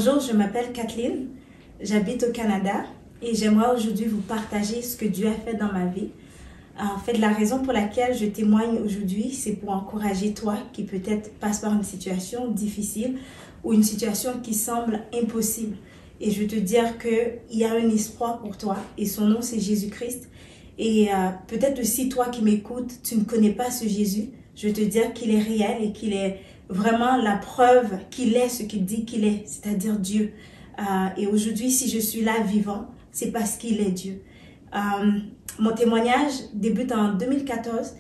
Bonjour, je m'appelle Kathleen, j'habite au Canada et j'aimerais aujourd'hui vous partager ce que Dieu a fait dans ma vie. En fait, la raison pour laquelle je témoigne aujourd'hui, c'est pour encourager toi qui peut-être passe par une situation difficile ou une situation qui semble impossible. Et je veux te dire qu'il y a un espoir pour toi et son nom c'est Jésus-Christ. Et peut-être aussi toi qui m'écoutes, tu ne connais pas ce Jésus. Je veux te dire qu'il est réel et qu'il est vraiment la preuve qu'il est ce qu'il dit qu'il est, c'est-à-dire Dieu. Et aujourd'hui, si je suis là vivant, c'est parce qu'il est Dieu. Mon témoignage débute en 2014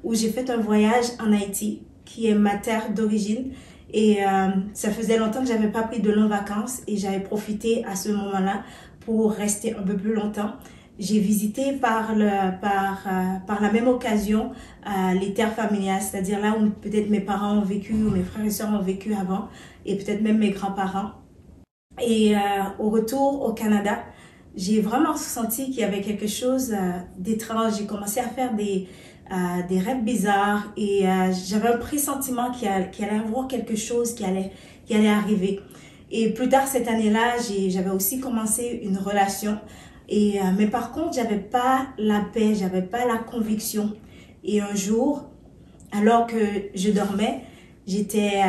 où j'ai fait un voyage en Haïti, qui est ma terre d'origine. Et ça faisait longtemps que je n'avais pas pris de longues vacances et j'avais profité à ce moment-là pour rester un peu plus longtemps. J'ai visité par la même occasion les terres familiales, c'est-à-dire là où peut-être mes parents ont vécu ou mes frères et sœurs ont vécu avant et peut-être même mes grands-parents. Et au retour au Canada, j'ai vraiment senti qu'il y avait quelque chose d'étrange. J'ai commencé à faire des rêves bizarres et j'avais un pressentiment qu'il allait y avoir quelque chose qui allait arriver. Et plus tard cette année-là, j'avais aussi commencé une relation. Mais par contre, j'avais pas la paix, j'avais pas la conviction. Et un jour, alors que je dormais, j'étais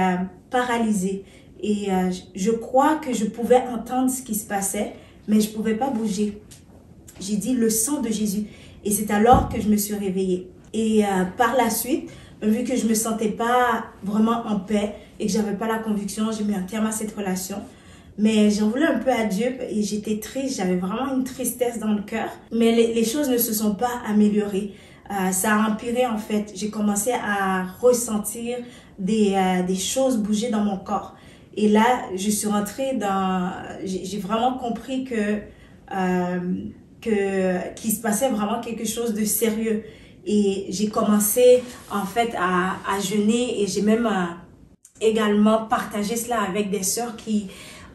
paralysée. Et je crois que je pouvais entendre ce qui se passait, mais je ne pouvais pas bouger. J'ai dit le sang de Jésus. Et c'est alors que je me suis réveillée. Et par la suite, vu que je ne me sentais pas vraiment en paix et que je n'avais pas la conviction, j'ai mis un terme à cette relation. Mais j'en voulais un peu à Dieu et j'étais triste, j'avais vraiment une tristesse dans le cœur. Mais les choses ne se sont pas améliorées. Ça a empiré en fait. J'ai commencé à ressentir des choses bouger dans mon corps. Et là, je suis rentrée dans... J'ai vraiment compris qu'il se passait vraiment quelque chose de sérieux. Et j'ai commencé en fait à jeûner et j'ai même également partagé cela avec des sœurs qui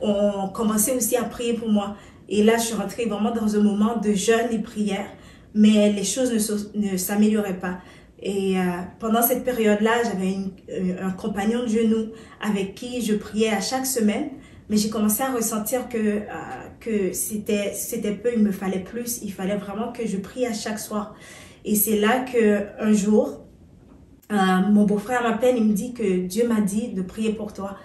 ont commencé aussi à prier pour moi. Et là, je suis rentrée vraiment dans un moment de jeûne et prière, mais les choses ne s'amélioraient pas. Et pendant cette période-là, j'avais un compagnon de genoux avec qui je priais à chaque semaine, mais j'ai commencé à ressentir que c'était peu, il me fallait plus, il fallait vraiment que je prie à chaque soir. Et c'est là qu'un jour, mon beau-frère m'appelle, il me dit que Dieu m'a dit de prier pour toi.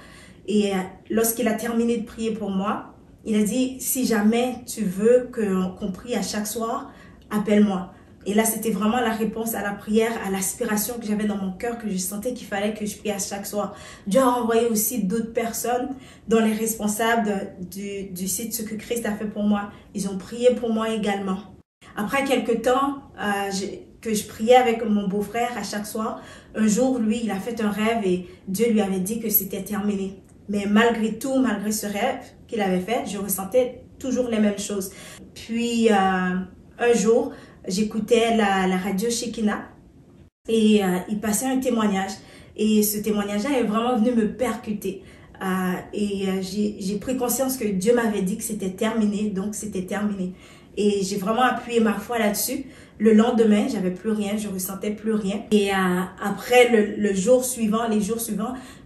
Et lorsqu'il a terminé de prier pour moi, il a dit, si jamais tu veux qu'on prie à chaque soir, appelle-moi. Et là, c'était vraiment la réponse à la prière, à l'aspiration que j'avais dans mon cœur, que je sentais qu'il fallait que je prie à chaque soir. Dieu a envoyé aussi d'autres personnes, dont les responsables du site Ce que Christ a fait pour moi. Ils ont prié pour moi également. Après quelques temps que je priais avec mon beau-frère à chaque soir, un jour, lui, il a fait un rêve et Dieu lui avait dit que c'était terminé. Mais malgré tout, malgré ce rêve qu'il avait fait, je ressentais toujours les mêmes choses. Puis, un jour, j'écoutais la radio Shekinah et il passait un témoignage. Et ce témoignage-là est vraiment venu me percuter. J'ai pris conscience que Dieu m'avait dit que c'était terminé, donc c'était terminé. Et j'ai vraiment appuyé ma foi là-dessus. Le lendemain, j'avais plus rien, je ressentais plus rien. Et après les jours suivants,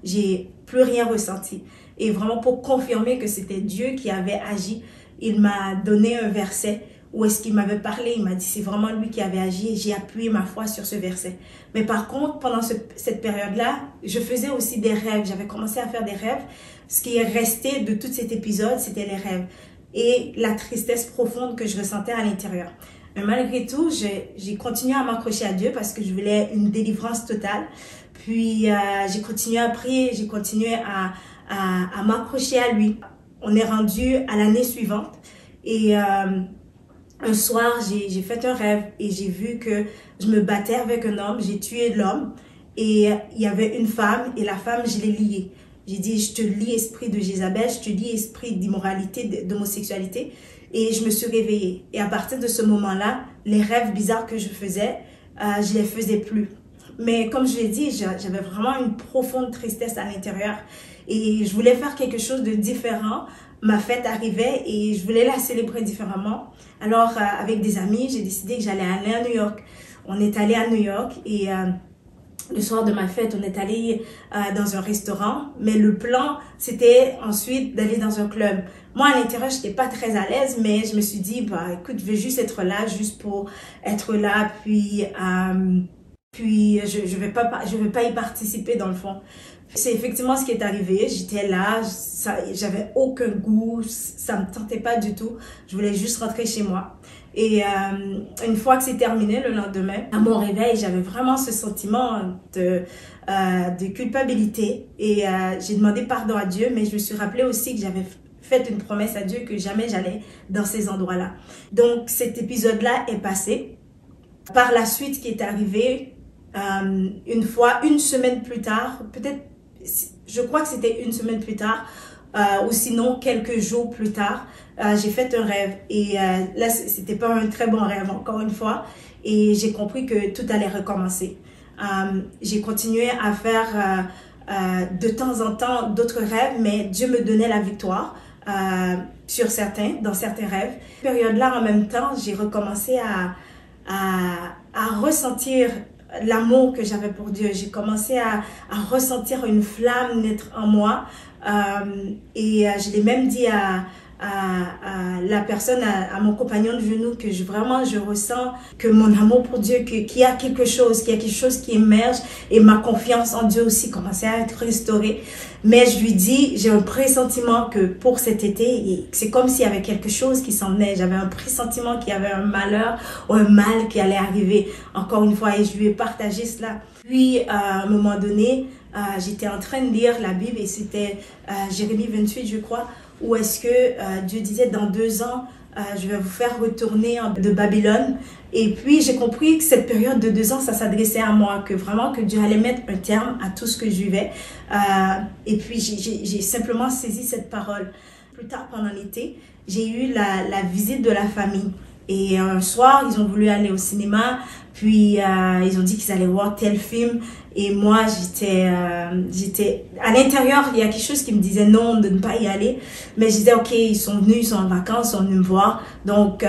j'ai plus rien ressenti. Et vraiment pour confirmer que c'était Dieu qui avait agi, il m'a donné un verset où est-ce qu'il m'avait parlé. Il m'a dit c'est vraiment lui qui avait agi et j'ai appuyé ma foi sur ce verset. Mais par contre, pendant cette période-là, je faisais aussi des rêves. J'avais commencé à faire des rêves. Ce qui est resté de tout cet épisode, c'était les rêves et la tristesse profonde que je ressentais à l'intérieur. Mais malgré tout, j'ai continué à m'accrocher à Dieu parce que je voulais une délivrance totale. Puis j'ai continué à prier, j'ai continué à m'accrocher à lui. On est rendu à l'année suivante et un soir, j'ai fait un rêve et j'ai vu que je me battais avec un homme, j'ai tué l'homme et il y avait une femme et la femme, je l'ai liée. J'ai dit, je te lie esprit de Jézabel, je te lie esprit d'immoralité, d'homosexualité. Et je me suis réveillée. Et à partir de ce moment-là, les rêves bizarres que je faisais, je ne les faisais plus. Mais comme je l'ai dit, j'avais vraiment une profonde tristesse à l'intérieur. Et je voulais faire quelque chose de différent. Ma fête arrivait et je voulais la célébrer différemment. Alors, avec des amis, j'ai décidé que j'allais aller à New York. On est allé à New York et le soir de ma fête, on est allé dans un restaurant, mais le plan, c'était ensuite d'aller dans un club. Moi, à l'intérieur, je n'étais pas très à l'aise, mais je me suis dit, bah, écoute, je vais juste être là, juste pour être là, puis je vais pas y participer dans le fond. C'est effectivement ce qui est arrivé. J'étais là, j'avais aucun goût, ça me tentait pas du tout. Je voulais juste rentrer chez moi. Et une fois que c'est terminé, le lendemain, à mon réveil, j'avais vraiment ce sentiment de culpabilité. Et j'ai demandé pardon à Dieu, mais je me suis rappelé aussi que j'avais fait une promesse à Dieu que jamais j'allais dans ces endroits-là. Donc cet épisode-là est passé. Par la suite, ce qui est arrivé, une semaine plus tard, peut-être, je crois que c'était une semaine plus tard, ou sinon quelques jours plus tard, j'ai fait un rêve. Et là, c'était pas un très bon rêve, encore une fois. Et j'ai compris que tout allait recommencer. J'ai continué à faire de temps en temps d'autres rêves, mais Dieu me donnait la victoire dans certains rêves. Cette période-là, en même temps, j'ai recommencé à ressentir l'amour que j'avais pour Dieu. J'ai commencé à ressentir une flamme naître en moi. Et je l'ai même dit à la personne, à mon compagnon de genou, que vraiment je ressens que mon amour pour Dieu, qu'il y a quelque chose qui émerge, et ma confiance en Dieu aussi commençait à être restaurée. Mais je lui dis, j'ai un pressentiment que pour cet été, c'est comme s'il y avait quelque chose qui s'en venait. J'avais un pressentiment qu'il y avait un malheur ou un mal qui allait arriver, encore une fois, et je lui ai partagé cela. Puis, à un moment donné, j'étais en train de lire la Bible, et c'était Jérémie 28, je crois, où est-ce que Dieu disait, dans 2 ans, je vais vous faire retourner de Babylone. Et puis, j'ai compris que cette période de 2 ans, ça s'adressait à moi, que vraiment que Dieu allait mettre un terme à tout ce que je vivais. Et puis, j'ai simplement saisi cette parole. Plus tard, pendant l'été, j'ai eu la visite de la famille. Et un soir, ils ont voulu aller au cinéma, puis ils ont dit qu'ils allaient voir tel film. Et moi, j'étais à l'intérieur, il y a quelque chose qui me disait non, de ne pas y aller. Mais je disais, ok, ils sont venus, ils sont en vacances, ils sont venus me voir. Donc,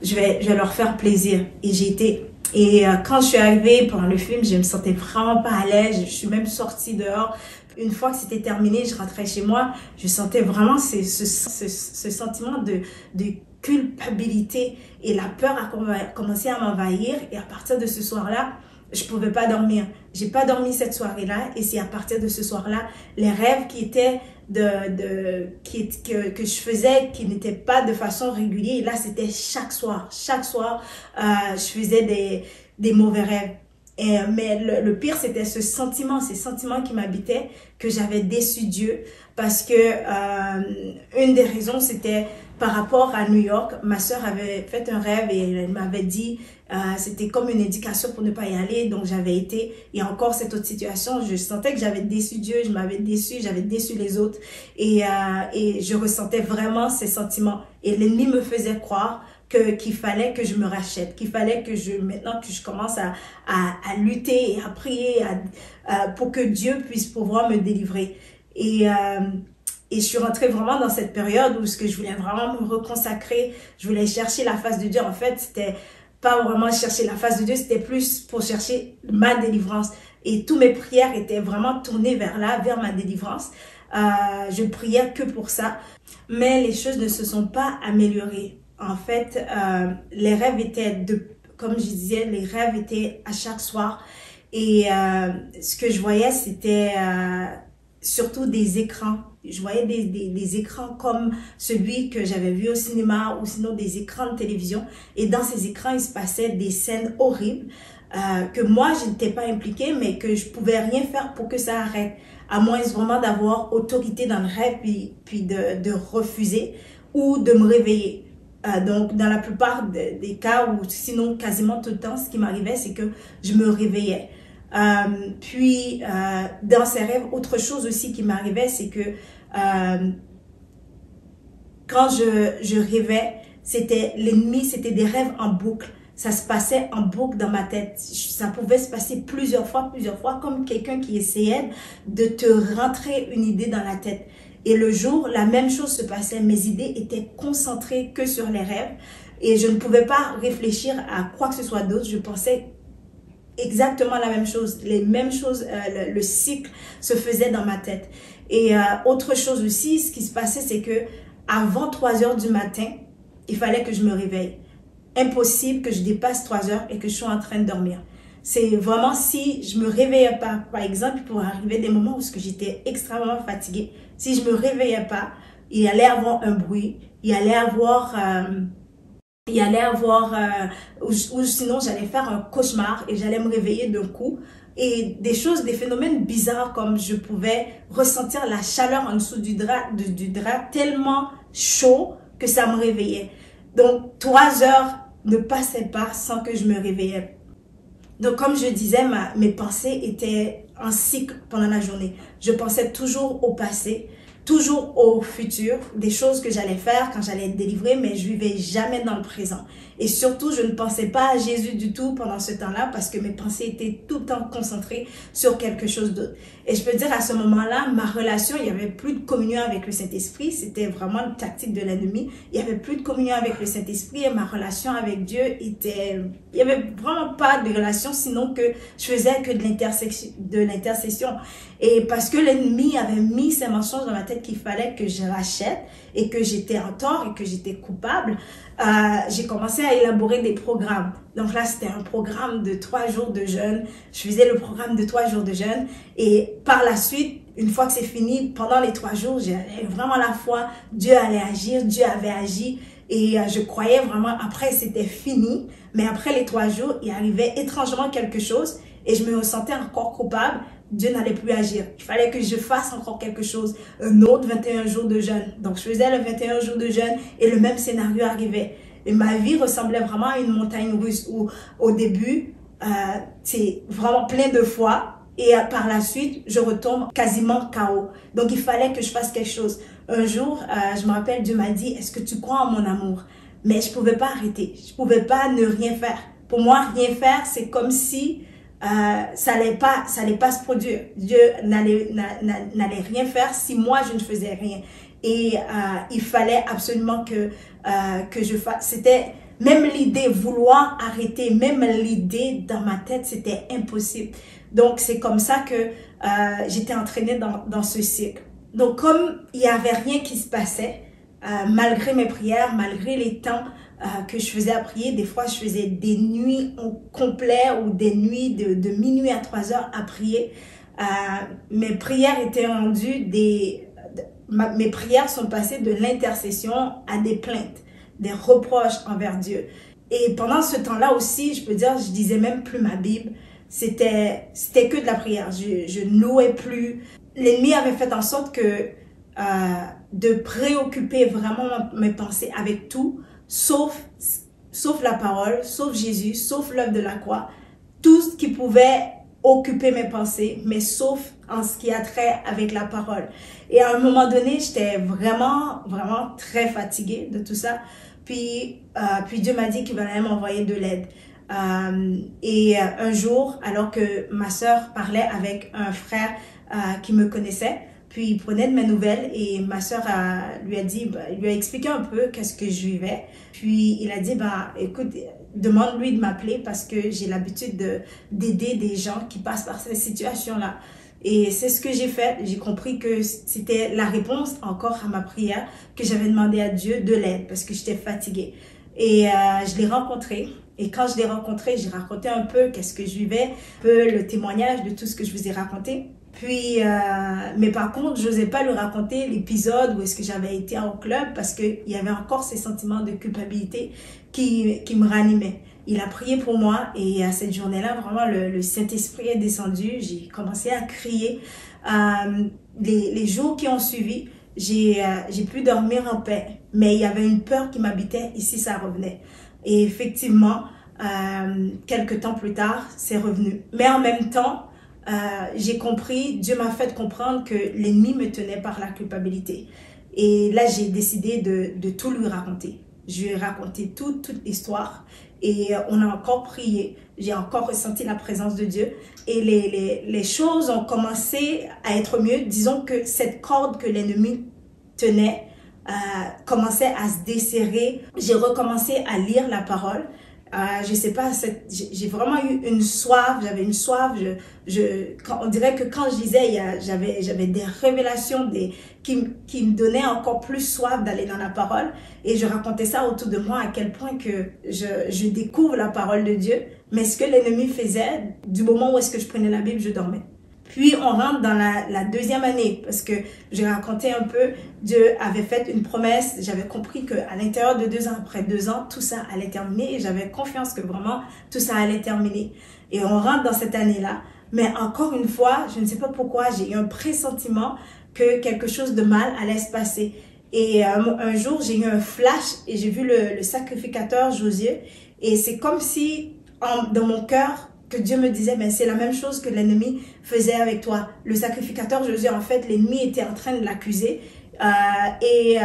je vais leur faire plaisir. Et j'ai été. Et quand je suis arrivée pendant le film, je me sentais vraiment pas à l'aise. Je suis même sortie dehors. Une fois que c'était terminé, je rentrais chez moi. Je sentais vraiment ce sentiment de culpabilité, et la peur a commencé à m'envahir. Et à partir de ce soir-là, je pouvais pas dormir. J'ai pas dormi cette soirée-là, et c'est à partir de ce soir-là, les rêves qui étaient que je faisais, qui n'étaient pas de façon régulière, et là c'était chaque soir, je faisais des mauvais rêves. Mais le pire, c'était ces sentiments qui m'habitaient, que j'avais déçu Dieu, parce que une des raisons, c'était par rapport à New York. Ma soeur avait fait un rêve, et elle m'avait dit, c'était comme une indication pour ne pas y aller, donc j'avais été. Et encore cette autre situation, je sentais que j'avais déçu Dieu, j'avais déçu les autres, et je ressentais vraiment ces sentiments. Et l'ennemi me faisait croire qu'il fallait que je me rachète, qu'il fallait que maintenant que je commence à lutter et à prier pour que Dieu puisse pouvoir me délivrer. Et je suis rentrée vraiment dans cette période où je voulais vraiment me reconsacrer, je voulais chercher la face de Dieu. En fait, c'était pas vraiment chercher la face de Dieu, c'était plus pour chercher ma délivrance. Et toutes mes prières étaient vraiment tournées vers ma délivrance. Je priais que pour ça. Mais les choses ne se sont pas améliorées. En fait, les rêves étaient, comme je disais, les rêves étaient à chaque soir. Et ce que je voyais, c'était surtout des écrans. Je voyais des écrans comme celui que j'avais vu au cinéma, ou sinon des écrans de télévision. Et dans ces écrans, il se passait des scènes horribles que moi, je n'étais pas impliquée, mais que je pouvais rien faire pour que ça arrête. À moins vraiment d'avoir autorité dans le rêve, puis de refuser ou de me réveiller. Donc, dans la plupart des cas, ou sinon quasiment tout le temps, ce qui m'arrivait, c'est que je me réveillais. Puis, dans ces rêves, autre chose aussi qui m'arrivait, c'est que quand je rêvais, c'était l'ennemi, c'était des rêves en boucle. Ça se passait en boucle dans ma tête. Ça pouvait se passer plusieurs fois, comme quelqu'un qui essayait de te rentrer une idée dans la tête. Et le jour, la même chose se passait. Mes idées étaient concentrées que sur les rêves. Et je ne pouvais pas réfléchir à quoi que ce soit d'autre. Je pensais exactement la même chose. Les mêmes choses, le cycle se faisait dans ma tête. Et autre chose aussi, ce qui se passait, c'est que avant 3 heures du matin, il fallait que je me réveille. Impossible que je dépasse 3 heures et que je sois en train de dormir. C'est vraiment si je me réveillais pas, par exemple, il pourrait arriver des moments où j'étais extrêmement fatiguée. Si je me réveillais pas, il allait avoir un bruit, il allait avoir ou sinon j'allais faire un cauchemar et j'allais me réveiller d'un coup. Et des choses, des phénomènes bizarres comme je pouvais ressentir la chaleur en dessous du drap tellement chaud que ça me réveillait. Donc 3 heures ne passaient pas sans que je me réveillais. Donc comme je disais, mes pensées étaient en cycle pendant la journée. Je pensais toujours au passé, toujours au futur, des choses que j'allais faire quand j'allais être délivrée, mais je vivais jamais dans le présent. Et surtout, je ne pensais pas à Jésus du tout pendant ce temps-là parce que mes pensées étaient tout le temps concentrées sur quelque chose d'autre. Et je peux dire à ce moment-là, ma relation, il n'y avait plus de communion avec le Saint-Esprit. C'était vraiment une tactique de l'ennemi. Il n'y avait plus de communion avec le Saint-Esprit et ma relation avec Dieu était... Il n'y avait vraiment pas de relation, sinon que je faisais que de l'intercession. Et parce que l'ennemi avait mis ces mensonges dans ma tête qu'il fallait que je rachète et que j'étais en tort et que j'étais coupable, j'ai commencé à élaborer des programmes. Donc là, c'était un programme de 3 jours de jeûne. Je faisais le programme de 3 jours de jeûne. Et par la suite, une fois que c'est fini, pendant les 3 jours, j'avais vraiment la foi. Dieu allait agir, Dieu avait agi. Et je croyais vraiment, après c'était fini. Mais après les 3 jours, il arrivait étrangement quelque chose. Et je me sentais encore coupable. Dieu n'allait plus agir. Il fallait que je fasse encore quelque chose. Un autre 21 jours de jeûne. Donc, je faisais le 21 jours de jeûne et le même scénario arrivait. Et ma vie ressemblait vraiment à une montagne russe où, au début, c'est vraiment plein de foi. Et par la suite, je retombe quasiment KO. Donc, il fallait que je fasse quelque chose. Un jour, je me rappelle, Dieu m'a dit, est-ce que tu crois en mon amour? Mais je pouvais pas arrêter. Je pouvais pas ne rien faire. Pour moi, rien faire, c'est comme si... ça allait pas se produire. Dieu n'allait rien faire si moi je ne faisais rien. Et il fallait absolument que je fasse. C'était même l'idée vouloir arrêter, même l'idée dans ma tête, c'était impossible. Donc c'est comme ça que j'étais entraînée dans ce cycle. Donc comme il y avait rien qui se passait, malgré mes prières, malgré les temps que je faisais à prier, des fois je faisais des nuits au complet ou des nuits de minuit à 3 heures à prier. Mes prières étaient rendues mes prières sont passées de l'intercession à des plaintes, des reproches envers Dieu. Et pendant ce temps-là aussi, je peux dire, je disais même plus ma Bible. C'était que de la prière. Je ne louais plus. L'ennemi avait fait en sorte que de préoccuper vraiment mes pensées avec tout, sauf la parole, sauf Jésus, sauf l'œuvre de la croix, tout ce qui pouvait occuper mes pensées, mais sauf en ce qui a trait avec la parole. Et à un moment donné, j'étais vraiment très fatiguée de tout ça. Puis Dieu m'a dit qu'il allait m'envoyer de l'aide. Un jour, alors que ma sœur parlait avec un frère qui me connaissait, puis il prenait de mes nouvelles et ma sœur lui a expliqué un peu qu'est-ce que je vivais. Puis il a dit, écoute, demande-lui de m'appeler parce que j'ai l'habitude d'aider des gens qui passent par cette situation-là. Et c'est ce que j'ai fait. J'ai compris que c'était la réponse encore à ma prière, que j'avais demandé à Dieu de l'aide parce que j'étais fatiguée. Et je l'ai rencontré. Et quand je l'ai rencontré, j'ai raconté un peu qu'est-ce que je vivais, un peu le témoignage de tout ce que je vous ai raconté. Puis, mais par contre, je n'osais pas lui raconter l'épisode où est-ce que j'avais été au club parce qu'il y avait encore ces sentiments de culpabilité qui me ranimaient. Il a prié pour moi et à cette journée-là, vraiment, le Saint-Esprit est descendu. J'ai commencé à crier. Les jours qui ont suivi, j'ai pu dormir en paix. Mais il y avait une peur qui m'habitait et si ça revenait. Et effectivement, quelques temps plus tard, c'est revenu. Mais en même temps, j'ai compris, Dieu m'a fait comprendre que l'ennemi me tenait par la culpabilité. Et là, j'ai décidé de tout lui raconter. Je lui ai raconté toute l'histoire et on a encore prié. J'ai encore ressenti la présence de Dieu et les choses ont commencé à être mieux. Disons que cette corde que l'ennemi tenait commençait à se desserrer. J'ai recommencé à lire la parole Je sais pas, j'ai vraiment eu une soif, j'avais une soif, on dirait que quand je lisais, j'avais des révélations qui me donnaient encore plus soif d'aller dans la parole. Et je racontais ça autour de moi à quel point que je découvre la parole de Dieu. Mais ce que l'ennemi faisait, du moment où est-ce que je prenais la Bible, je dormais. Puis on rentre dans la deuxième année parce que j'ai raconté un peu, Dieu avait fait une promesse, j'avais compris qu'à l'intérieur de 2 ans, après 2 ans, tout ça allait terminer et j'avais confiance que vraiment tout ça allait terminer. Et on rentre dans cette année-là, mais encore une fois, je ne sais pas pourquoi, j'ai eu un pressentiment que quelque chose de mal allait se passer. Et un jour, j'ai eu un flash et j'ai vu le sacrificateur Josué et c'est comme si dans mon cœur, que Dieu me disait, mais c'est la même chose que l'ennemi faisait avec toi. Le sacrificateur Josué, en fait, l'ennemi était en train de l'accuser. Et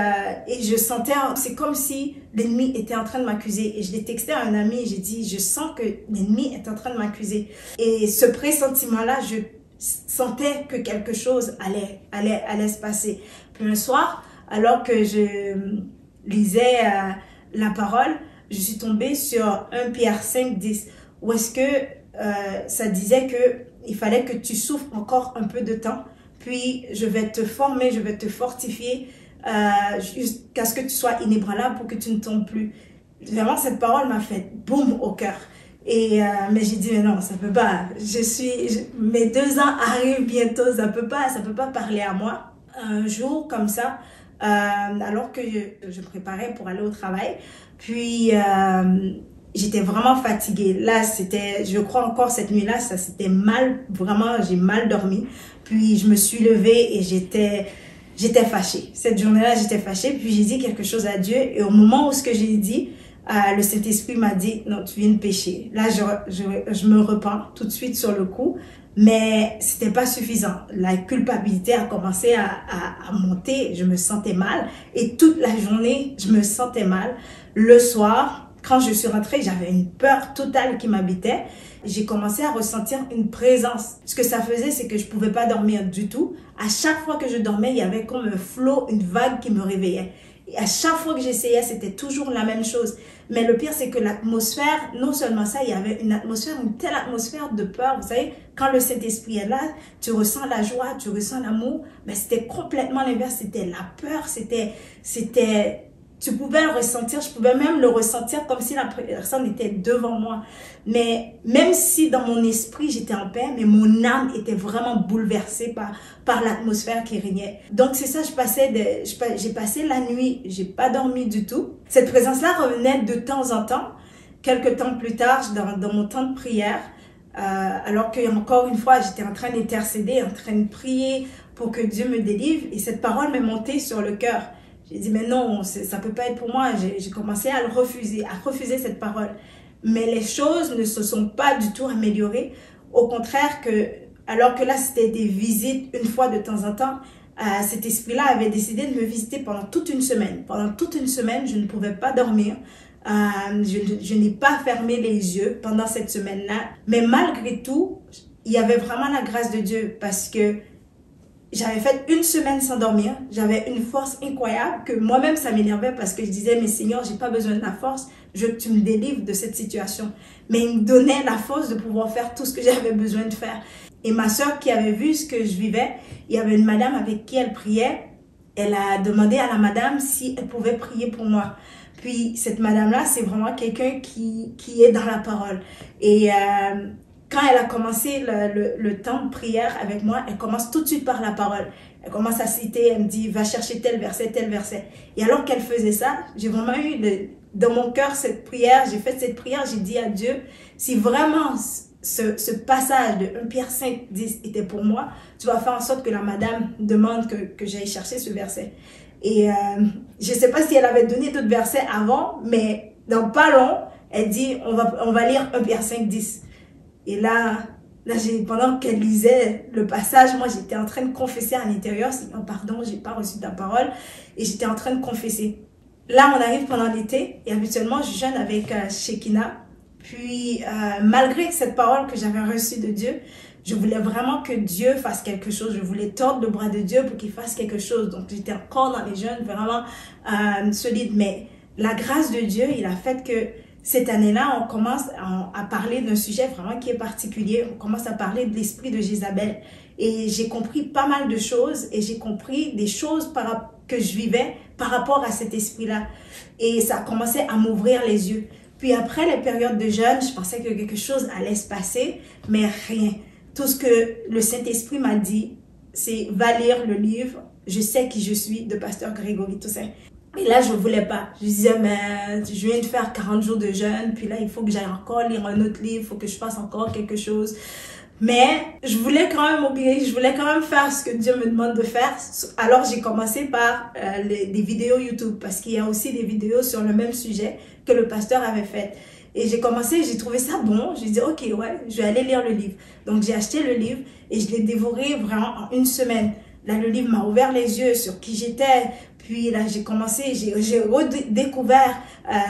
je sentais, c'est comme si l'ennemi était en train de m'accuser. Et je l'ai texté à un ami et j'ai dit, je sens que l'ennemi est en train de m'accuser. Et ce pressentiment-là, je sentais que quelque chose allait se passer. Puis un soir, alors que je lisais la parole, je suis tombée sur 1 Pierre 5, 10, où est-ce que ça disait que il fallait que tu souffres encore un peu de temps, puis je vais te former, je vais te fortifier jusqu'à ce que tu sois inébranlable pour que tu ne tombes plus. Vraiment, cette parole m'a fait boum au cœur. Et mais j'ai dit mais non, ça peut pas. Mes 2 ans arrivent bientôt, ça peut pas parler à moi. Un jour comme ça, alors que je préparais pour aller au travail, puis j'étais vraiment fatiguée. Là, je crois encore cette nuit-là, ça s'était mal, vraiment, j'ai mal dormi. Puis je me suis levée et j'étais fâchée. Cette journée-là, j'étais fâchée. Puis j'ai dit quelque chose à Dieu. Et au moment où ce que j'ai dit, le Saint-Esprit m'a dit, non, tu viens de pécher. Là, je me repens tout de suite sur le coup. Mais c'était pas suffisant. La culpabilité a commencé à monter. Je me sentais mal. Et toute la journée, je me sentais mal. Le soir, quand je suis rentrée, j'avais une peur totale qui m'habitait. J'ai commencé à ressentir une présence. Ce que ça faisait, c'est que je pouvais pas dormir du tout. À chaque fois que je dormais, il y avait comme un flot, une vague qui me réveillait. Et à chaque fois que j'essayais, c'était toujours la même chose. Mais le pire, c'est que l'atmosphère, non seulement ça, il y avait une atmosphère, une telle atmosphère de peur. Vous savez, quand le Saint-Esprit est là, tu ressens la joie, tu ressens l'amour. Mais c'était complètement l'inverse. C'était la peur, tu pouvais le ressentir, je pouvais même le ressentir comme si la personne était devant moi. Mais même si dans mon esprit j'étais en paix, mais mon âme était vraiment bouleversée par l'atmosphère qui régnait. Donc c'est ça, j'ai passé la nuit, j'ai pas dormi du tout. Cette présence-là revenait de temps en temps. Quelques temps plus tard, dans mon temps de prière, alors que encore une fois j'étais en train d'intercéder, en train de prier pour que Dieu me délivre, et cette parole m'est montée sur le cœur. J'ai dit, mais non, ça peut pas être pour moi. J'ai commencé à refuser cette parole. Mais les choses ne se sont pas du tout améliorées. Au contraire, alors que là, c'était des visites une fois de temps en temps, cet esprit-là avait décidé de me visiter pendant toute une semaine. Pendant toute une semaine, je ne pouvais pas dormir. Je n'ai pas fermé les yeux pendant cette semaine-là. Mais malgré tout, il y avait vraiment la grâce de Dieu parce que j'avais fait une semaine sans dormir, j'avais une force incroyable que moi-même ça m'énervait parce que je disais, mais Seigneur, j'ai pas besoin de la force, je veux que tu me délivres de cette situation. Mais il me donnait la force de pouvoir faire tout ce que j'avais besoin de faire. Et ma soeur qui avait vu ce que je vivais, il y avait une madame avec qui elle priait, elle a demandé à la madame si elle pouvait prier pour moi. Puis cette madame-là, c'est vraiment quelqu'un qui est dans la parole. Et quand elle a commencé le temps de prière avec moi, elle commence tout de suite par la parole. Elle commence à citer, elle me dit, va chercher tel verset, tel verset. Et alors qu'elle faisait ça, j'ai vraiment eu dans mon cœur cette prière, j'ai fait cette prière, j'ai dit à Dieu, si vraiment ce passage de 1 Pierre 5, 10 était pour moi, tu vas faire en sorte que la madame demande que j'aille chercher ce verset. Et je ne sais pas si elle avait donné d'autres versets avant, mais dans pas long, elle dit, on va lire 1 Pierre 5, 10. Et là pendant qu'elle lisait le passage, moi j'étais en train de confesser à l'intérieur, Seigneur, pardon, j'ai pas reçu ta parole, et j'étais en train de confesser. Là, on arrive pendant l'été, et habituellement, je jeûne avec Shekinah. Puis, malgré cette parole que j'avais reçue de Dieu, je voulais vraiment que Dieu fasse quelque chose. Je voulais tordre le bras de Dieu pour qu'il fasse quelque chose. Donc, j'étais encore dans les jeûnes vraiment solides. Mais la grâce de Dieu, il a fait que cette année-là, on commence à parler d'un sujet vraiment qui est particulier. On commence à parler de l'esprit de Jézabel. Et j'ai compris pas mal de choses et j'ai compris des choses que je vivais par rapport à cet esprit-là. Et ça a commencé à m'ouvrir les yeux. Puis après les périodes de jeûne, je pensais que quelque chose allait se passer, mais rien. Tout ce que le Saint-Esprit m'a dit, c'est va lire le livre « Je sais qui je suis » de Pasteur Grégory Toussaint. Et là, je ne voulais pas. Je disais, mais je viens de faire 40 jours de jeûne, puis là, il faut que j'aille encore lire un autre livre, il faut que je fasse encore quelque chose. Mais je voulais quand même m'obéir, je voulais quand même faire ce que Dieu me demande de faire. Alors, j'ai commencé par des vidéos YouTube, parce qu'il y a aussi des vidéos sur le même sujet que le pasteur avait fait. Et j'ai commencé, j'ai trouvé ça bon. J'ai dit, ok, ouais, je vais aller lire le livre. Donc, j'ai acheté le livre et je l'ai dévoré vraiment en une semaine. Là, le livre m'a ouvert les yeux sur qui j'étais. Puis là, j'ai commencé, j'ai redécouvert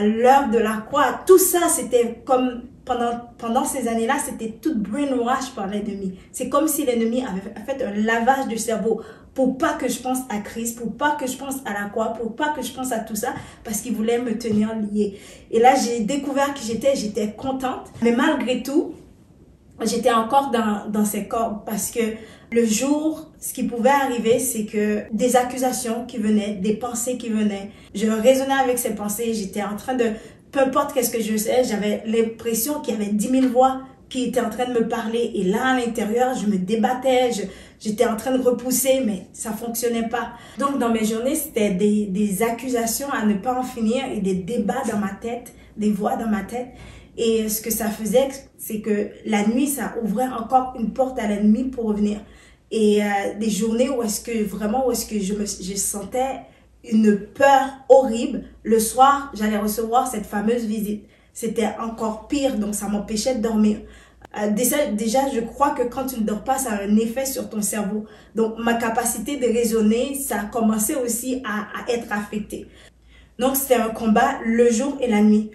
l'œuvre de la croix. Tout ça, c'était comme, pendant ces années-là, c'était tout brainwash par l'ennemi. C'est comme si l'ennemi avait fait un lavage du cerveau pour pas que je pense à Christ, pour pas que je pense à la croix, pour pas que je pense à tout ça, parce qu'il voulait me tenir lié. Et là, j'ai découvert qui j'étais contente. Mais malgré tout, j'étais encore dans ces cordes parce que le jour, ce qui pouvait arriver, c'est que des accusations qui venaient, des pensées qui venaient, je raisonnais avec ces pensées, j'étais en train de, peu importe qu'est-ce que je sais, j'avais l'impression qu'il y avait 10 000 voix qui étaient en train de me parler et là, à l'intérieur, je me débattais, j'étais en train de repousser, mais ça fonctionnait pas. Donc, dans mes journées, c'était des accusations à ne pas en finir et des débats dans ma tête, des voix dans ma tête. Et ce que ça faisait, c'est que la nuit, ça ouvrait encore une porte à l'ennemi pour revenir. Et des journées où est-ce que je sentais une peur horrible. Le soir, j'allais recevoir cette fameuse visite. C'était encore pire, donc ça m'empêchait de dormir. Déjà, je crois que quand tu ne dors pas, ça a un effet sur ton cerveau. Donc, ma capacité de raisonner, ça a commencé aussi à être affectée. Donc, c'était un combat le jour et la nuit.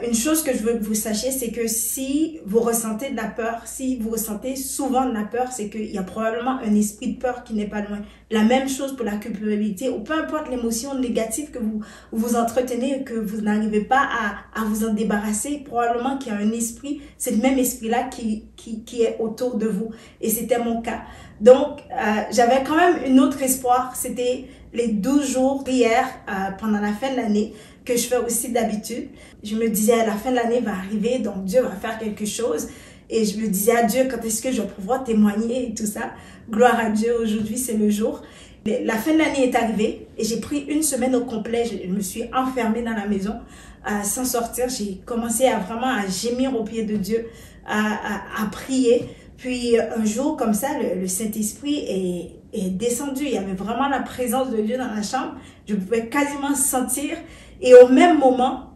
Une chose que je veux que vous sachiez, c'est que si vous ressentez de la peur, si vous ressentez souvent de la peur, c'est qu'il y a probablement un esprit de peur qui n'est pas loin. La même chose pour la culpabilité, ou peu importe l'émotion négative que vous entretenez et que vous n'arrivez pas à vous en débarrasser, probablement qu'il y a un esprit, c'est le même esprit-là qui est autour de vous. Et c'était mon cas. Donc, j'avais quand même une autre espoir, c'était les 12 jours prière pendant la fin de l'année, que je fais aussi d'habitude. Je me disais, la fin de l'année va arriver, donc Dieu va faire quelque chose. Et je me disais à Dieu, quand est-ce que je vais pouvoir témoigner et tout ça. Gloire à Dieu, aujourd'hui c'est le jour. La fin de l'année est arrivée et j'ai pris une semaine au complet. Je me suis enfermée dans la maison sans sortir. J'ai commencé vraiment à gémir au pied de Dieu, à prier. Puis un jour comme ça, le Saint-Esprit est descendu. Il y avait vraiment la présence de Dieu dans la chambre. Je pouvais quasiment sentir. Et au même moment,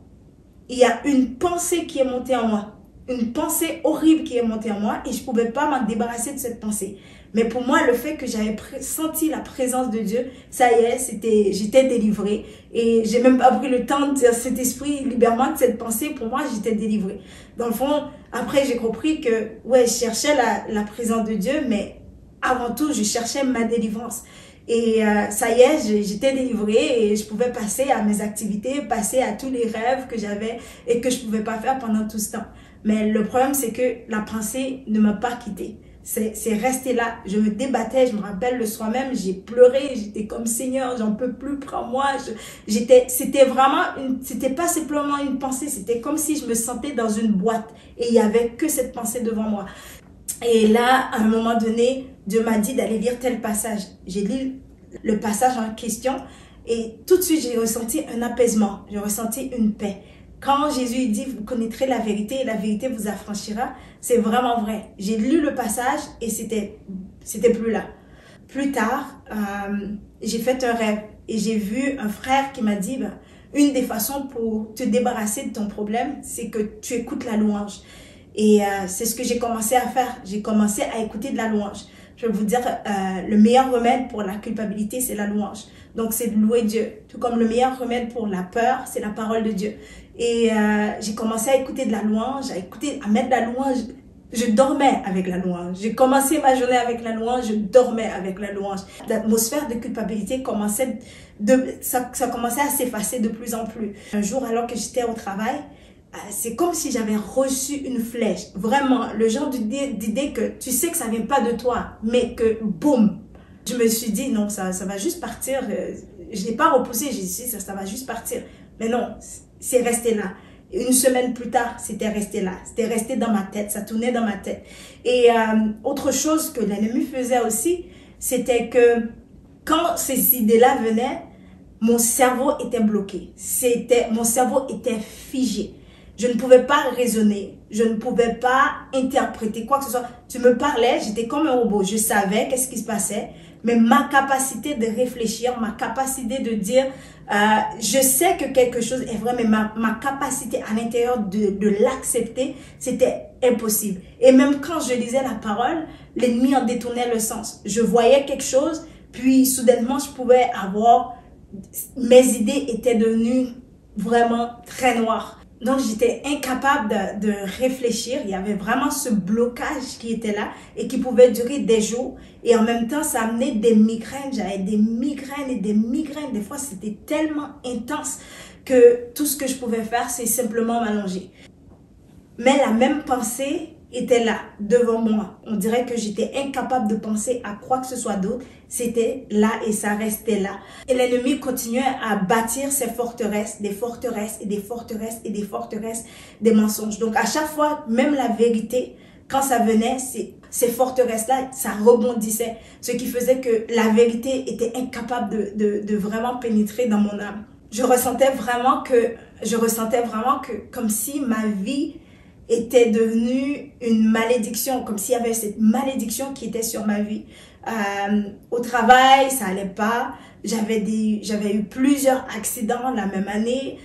il y a une pensée qui est montée en moi. Une pensée horrible qui est montée en moi et je ne pouvais pas m'en débarrasser de cette pensée. Mais pour moi, le fait que j'avais senti la présence de Dieu, ça y est, j'étais délivrée. Et j'ai même pas pris le temps de dire, cet esprit, libère-moi de cette pensée. Pour moi, j'étais délivrée. Dans le fond, après, j'ai compris que, ouais, je cherchais la présence de Dieu, mais avant tout, je cherchais ma délivrance. Et ça y est, j'étais délivrée et je pouvais passer à mes activités, passer à tous les rêves que j'avais et que je ne pouvais pas faire pendant tout ce temps. Mais le problème, c'est que la pensée ne m'a pas quittée. C'est resté là. Je me débattais, je me rappelle le soir même, j'ai pleuré, j'étais comme Seigneur, j'en peux plus, prends-moi. C'était vraiment, c'était pas simplement une pensée, c'était comme si je me sentais dans une boîte et il y avait que cette pensée devant moi. Et là, à un moment donné, Dieu m'a dit d'aller lire tel passage. J'ai lu le passage en question et tout de suite, j'ai ressenti un apaisement, j'ai ressenti une paix. Quand Jésus dit, vous connaîtrez la vérité et la vérité vous affranchira, c'est vraiment vrai. J'ai lu le passage et c'était plus là. Plus tard, j'ai fait un rêve et j'ai vu un frère qui m'a dit, une des façons pour te débarrasser de ton problème, c'est que tu écoutes la louange. Et c'est ce que j'ai commencé à faire. J'ai commencé à écouter de la louange. Je vais vous dire, le meilleur remède pour la culpabilité, c'est la louange. Donc, c'est de louer Dieu. Tout comme le meilleur remède pour la peur, c'est la parole de Dieu. Et j'ai commencé à écouter de la louange, à mettre de la louange. Je dormais avec la louange. J'ai commencé ma journée avec la louange, je dormais avec la louange. L'atmosphère de culpabilité commençait, ça commençait à s'effacer de plus en plus. Un jour, alors que j'étais au travail, c'est comme si j'avais reçu une flèche. Vraiment, le genre d'idée que tu sais que ça vient pas de toi, mais que boum. Je me suis dit, non, ça va juste partir. Je l'ai pas repoussé, j'ai dit, ça va juste partir. Mais non, c'est resté là. Une semaine plus tard, c'était resté là. C'était resté dans ma tête, ça tournait dans ma tête. Et autre chose que l'ennemi faisait aussi, c'était que quand ces idées-là venaient, mon cerveau était bloqué. Mon cerveau était figé. Je ne pouvais pas raisonner. Je ne pouvais pas interpréter quoi que ce soit. Tu me parlais, j'étais comme un robot. Je savais qu'est-ce qui se passait. Mais ma capacité de réfléchir, ma capacité de dire, je sais que quelque chose est vrai, mais ma capacité à l'intérieur de l'accepter, c'était impossible. Et même quand je lisais la parole, l'ennemi en détournait le sens. Je voyais quelque chose, puis soudainement, je pouvais avoir... Mes idées étaient devenues vraiment très noires. Donc, j'étais incapable de réfléchir. Il y avait vraiment ce blocage qui était là et qui pouvait durer des jours. Et en même temps, ça amenait des migraines. J'avais des migraines et des migraines. Des fois, c'était tellement intense que tout ce que je pouvais faire, c'est simplement m'allonger. Mais la même pensée était là, devant moi. On dirait que j'étais incapable de penser à quoi que ce soit d'autre. C'était là et ça restait là. Et l'ennemi continuait à bâtir ses forteresses, des forteresses et des forteresses et des forteresses, des mensonges. Donc à chaque fois, même la vérité, quand ça venait, ces forteresses-là, ça rebondissait. Ce qui faisait que la vérité était incapable de vraiment pénétrer dans mon âme. Je ressentais vraiment que comme si ma vie était devenue une malédiction, comme s'il y avait cette malédiction qui était sur ma vie. Au travail, ça allait pas. J'avais eu plusieurs accidents la même année.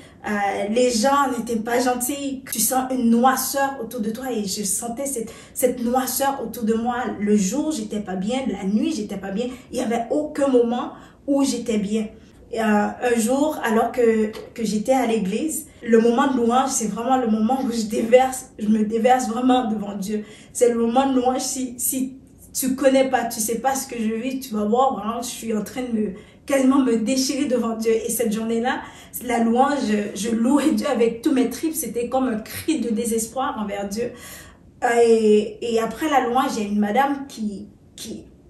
Les gens n'étaient pas gentils. Tu sens une noirceur autour de toi et je sentais cette noirceur autour de moi. Le jour, j'étais pas bien. La nuit, j'étais pas bien. Il y avait aucun moment où j'étais bien. Un jour, alors que j'étais à l'église, le moment de louange, c'est vraiment le moment où je me déverse vraiment devant Dieu. C'est le moment de louange, si tu connais pas, tu sais pas ce que je vis, tu vas voir, vraiment, je suis en train de quasiment me déchirer devant Dieu. Et cette journée-là, la louange, je louais Dieu avec tous mes tripes, c'était comme un cri de désespoir envers Dieu. Et après la louange, il y a une madame qui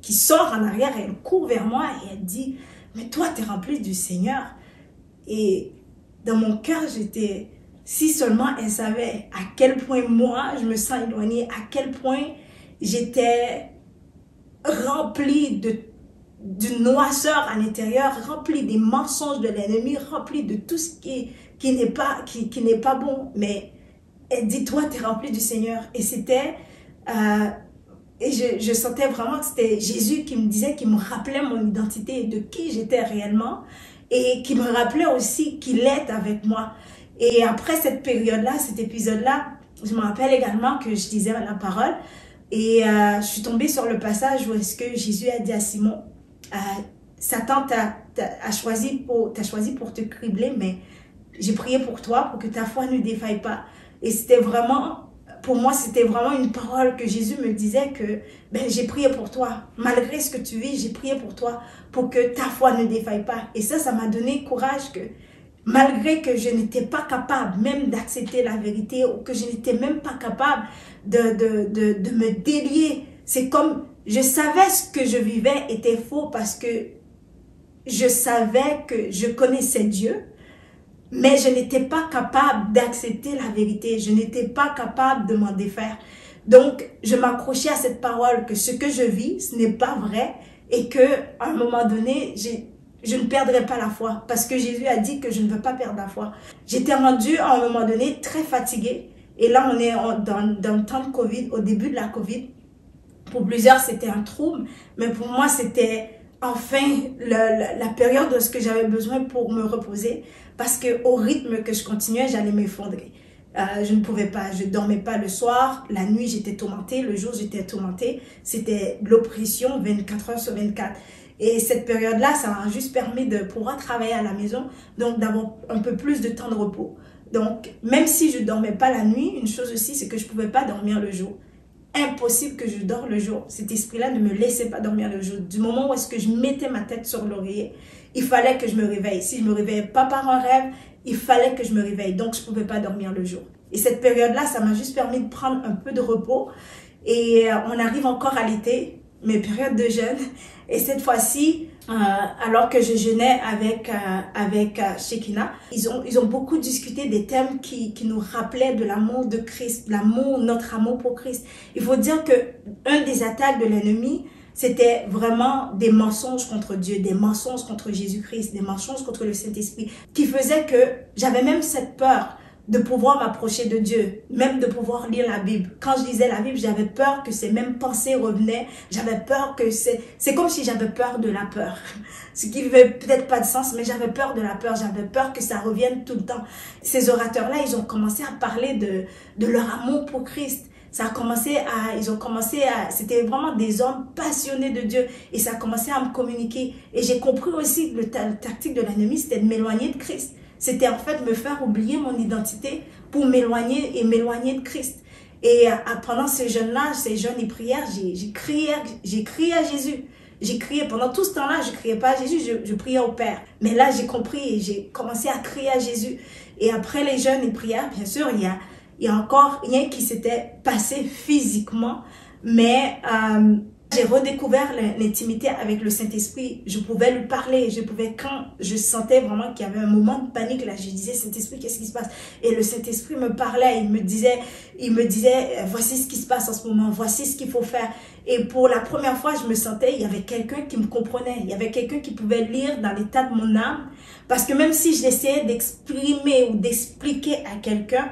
sort en arrière, elle court vers moi et elle dit... Mais toi, tu es rempli du Seigneur. Et dans mon cœur, j'étais... Si seulement elle savait à quel point moi, je me sens éloignée, à quel point j'étais remplie d'une noirceur à l'intérieur, remplie des mensonges de l'ennemi, remplie de tout ce qui n'est pas bon. Mais elle dit, toi, tu es rempli du Seigneur. Et c'était... Et je sentais vraiment que c'était Jésus qui me disait, qui me rappelait mon identité de qui j'étais réellement et qui me rappelait aussi qu'il est avec moi. Et après cette période-là, cet épisode-là, je me rappelle également que je disais la parole et je suis tombée sur le passage où est-ce que Jésus a dit à Simon, Satan t'a choisi pour te cribler, mais j'ai prié pour toi pour que ta foi ne défaille pas. Et c'était vraiment... Pour moi, c'était vraiment une parole que Jésus me disait que j'ai prié pour toi. Malgré ce que tu vis, j'ai prié pour toi pour que ta foi ne défaille pas. Et ça m'a donné courage que malgré que je n'étais pas capable même d'accepter la vérité ou que je n'étais même pas capable de me délier. C'est comme je savais ce que je vivais était faux parce que je savais que je connaissais Dieu. Mais je n'étais pas capable d'accepter la vérité. Je n'étais pas capable de m'en défaire. Donc, je m'accrochais à cette parole que ce que je vis, ce n'est pas vrai. Et qu'à un moment donné, je ne perdrai pas la foi. Parce que Jésus a dit que je ne veux pas perdre la foi. J'étais rendue à un moment donné très fatiguée. Et là, on est dans le temps de Covid, au début de la Covid. Pour plusieurs, c'était un trouble. Mais pour moi, c'était... enfin la période de ce que j'avais besoin pour me reposer parce que au rythme que je continuais, j'allais m'effondrer. Je ne pouvais pas, je dormais pas le soir, la nuit j'étais tourmentée, le jour j'étais tourmentée, c'était de l'oppression 24 heures sur 24. Et cette période-là, ça m'a juste permis de pouvoir travailler à la maison, donc d'avoir un peu plus de temps de repos. Donc, même si je dormais pas la nuit, une chose aussi, c'est que je pouvais pas dormir le jour. Impossible que je dors le jour. Cet esprit-là ne me laissait pas dormir le jour. Du moment où est-ce que je mettais ma tête sur l'oreiller, il fallait que je me réveille. Si je ne me réveillais pas par un rêve, il fallait que je me réveille. Donc, je ne pouvais pas dormir le jour. Et cette période-là, ça m'a juste permis de prendre un peu de repos. Et on arrive encore à l'été, mes périodes de jeûne. Et cette fois-ci, alors que je jeûnais avec Shekina, ils ont beaucoup discuté des thèmes qui nous rappelaient de l'amour de Christ, notre amour pour Christ. Il faut dire que un des attaques de l'ennemi, c'était vraiment des mensonges contre Dieu, des mensonges contre Jésus-Christ, des mensonges contre le Saint-Esprit, qui faisaient que j'avais même cette peur de pouvoir m'approcher de Dieu, même de pouvoir lire la Bible. Quand je lisais la Bible, j'avais peur que ces mêmes pensées revenaient. J'avais peur que c'est comme si j'avais peur de la peur. Ce qui ne fait peut-être pas de sens, mais j'avais peur de la peur. J'avais peur que ça revienne tout le temps. Ces orateurs-là, ils ont commencé à parler de leur amour pour Christ. C'était vraiment des hommes passionnés de Dieu et ça a commencé à me communiquer. Et j'ai compris aussi que la tactique de l'ennemi, c'était de m'éloigner de Christ. C'était en fait me faire oublier mon identité pour m'éloigner de Christ. Et pendant ces jeûnes-là, ces jeûnes et prières, j'ai crié à Jésus. J'ai crié, pendant tout ce temps-là, je ne criais pas à Jésus, je priais au Père. Mais là, j'ai compris et j'ai commencé à crier à Jésus. Et après les jeûnes et prières, bien sûr, il y a encore rien qui s'était passé physiquement, mais j'ai redécouvert l'intimité avec le Saint-Esprit. Je pouvais lui parler, quand je sentais vraiment qu'il y avait un moment de panique, là, je disais, Saint-Esprit, qu'est-ce qui se passe? Et le Saint-Esprit me parlait, il me disait, voici ce qui se passe en ce moment, voici ce qu'il faut faire. Et pour la première fois, je me sentais, il y avait quelqu'un qui me comprenait, il y avait quelqu'un qui pouvait lire dans l'état de mon âme, parce que même si j'essayais d'exprimer ou d'expliquer à quelqu'un,